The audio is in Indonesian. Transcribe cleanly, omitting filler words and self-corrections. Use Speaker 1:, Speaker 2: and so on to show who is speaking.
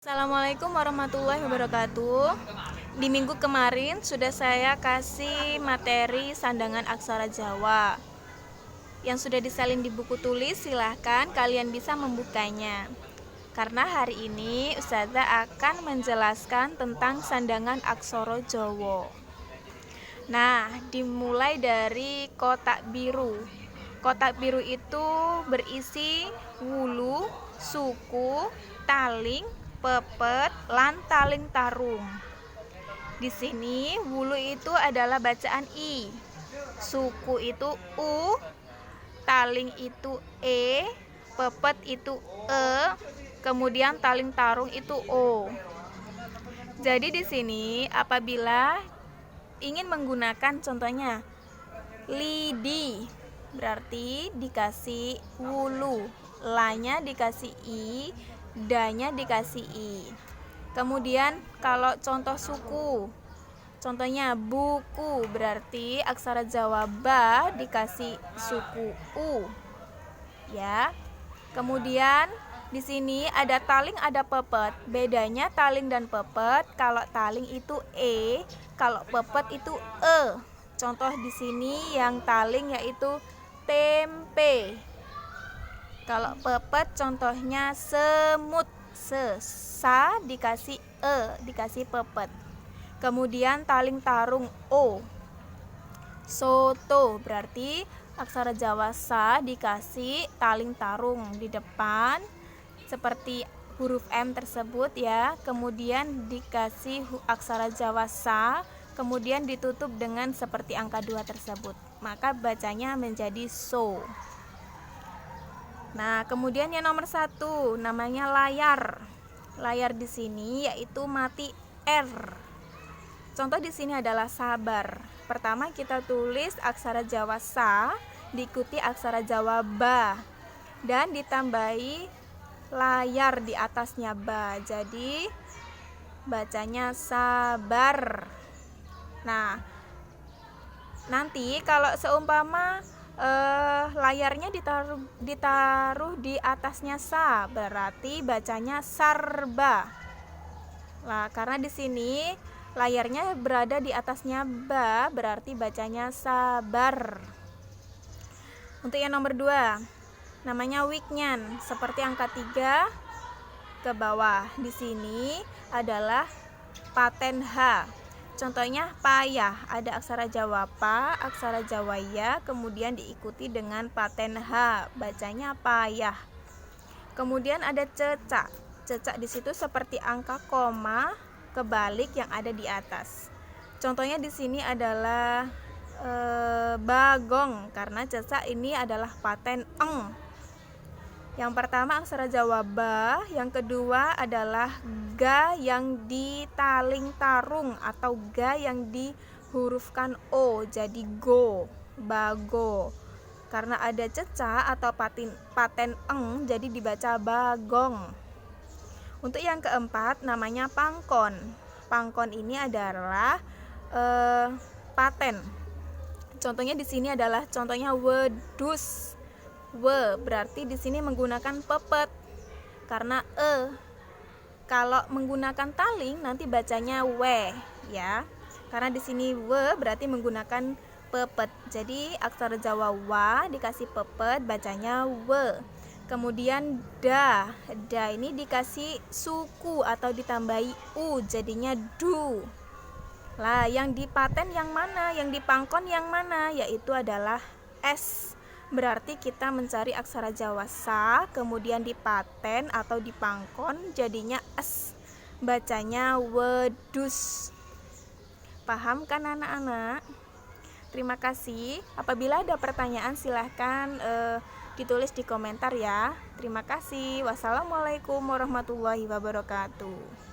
Speaker 1: Assalamualaikum warahmatullahi wabarakatuh. Di minggu kemarin sudah saya kasih materi sandangan aksara Jawa. Yang sudah disalin di buku tulis, silahkan kalian bisa membukanya. Karena hari ini Ustazah akan menjelaskan tentang sandangan aksara Jawa. Nah, dimulai dari kotak biru. Kotak biru itu berisi wulu, suku, taling, pepet, lan taling tarung. Di sini wulu itu adalah bacaan I, suku itu U, taling itu E, pepet itu E, kemudian taling tarung itu O. Jadi di sini apabila ingin menggunakan contohnya lidi, berarti dikasih wulu, lanya dikasih I, danya dikasih I. Kemudian kalau contoh suku, contohnya buku, berarti aksara Jawa ba dikasih suku U, ya. Kemudian di sini ada taling, ada pepet. Bedanya taling dan pepet, kalau taling itu E, kalau pepet itu E. Contoh di sini yang taling yaitu tempe. Kalau pepet contohnya semut, sa dikasih E, dikasih pepet. Kemudian taling tarung O. Soto, berarti aksara Jawa sa dikasih taling tarung di depan seperti huruf M tersebut ya. Kemudian dikasih aksara Jawa sa, kemudian ditutup dengan seperti angka 2 tersebut. Maka bacanya menjadi so. Nah, kemudian yang nomor 1 namanya layar. Layar di sini yaitu mati R. Contoh di sini adalah sabar. Pertama kita tulis aksara Jawa sa, diikuti aksara Jawa ba, dan ditambahi layar di atasnya ba. Jadi bacanya sabar. Nah, nanti kalau seumpama layarnya ditaruh di atasnya sa, berarti bacanya sarba. Nah, karena di sini layarnya berada di atasnya ba, berarti bacanya sabar. Untuk yang nomor 2 namanya wiknyan, seperti angka 3 ke bawah. Di sini adalah paten H. Contohnya payah, ada aksara Jawa pa, aksara Jawa ya, kemudian diikuti dengan paten H, bacanya payah. Kemudian ada cecak. Cecak di situ seperti angka koma kebalik yang ada di atas. Contohnya di sini adalah bagong, karena cecak ini adalah paten eng. Yang pertama aksara Jawa ba, yang kedua adalah ga yang ditaling tarung atau ga yang dihurufkan O, jadi go, bago. Karena ada cecak atau paten eng, jadi dibaca bagong. Untuk yang keempat namanya pangkon. Pangkon ini adalah paten. Contohnya di sini adalah contohnya wedus. We berarti di sini menggunakan pepet karena E. Kalau menggunakan taling nanti bacanya we ya. Karena di sini we berarti menggunakan pepet. Jadi aksara Jawa wa dikasih pepet bacanya we. Kemudian da ini dikasih suku atau ditambahi u jadinya du. Lah yang dipaten yang mana? Yang dipangkon yang mana? Yaitu adalah S. Berarti kita mencari aksara Jawa sa, kemudian dipaten atau dipangkon jadinya S. Bacanya wedus. Paham kan anak-anak? Terima kasih. Apabila ada pertanyaan silahkan ditulis di komentar ya. Terima kasih. Wassalamualaikum warahmatullahi wabarakatuh.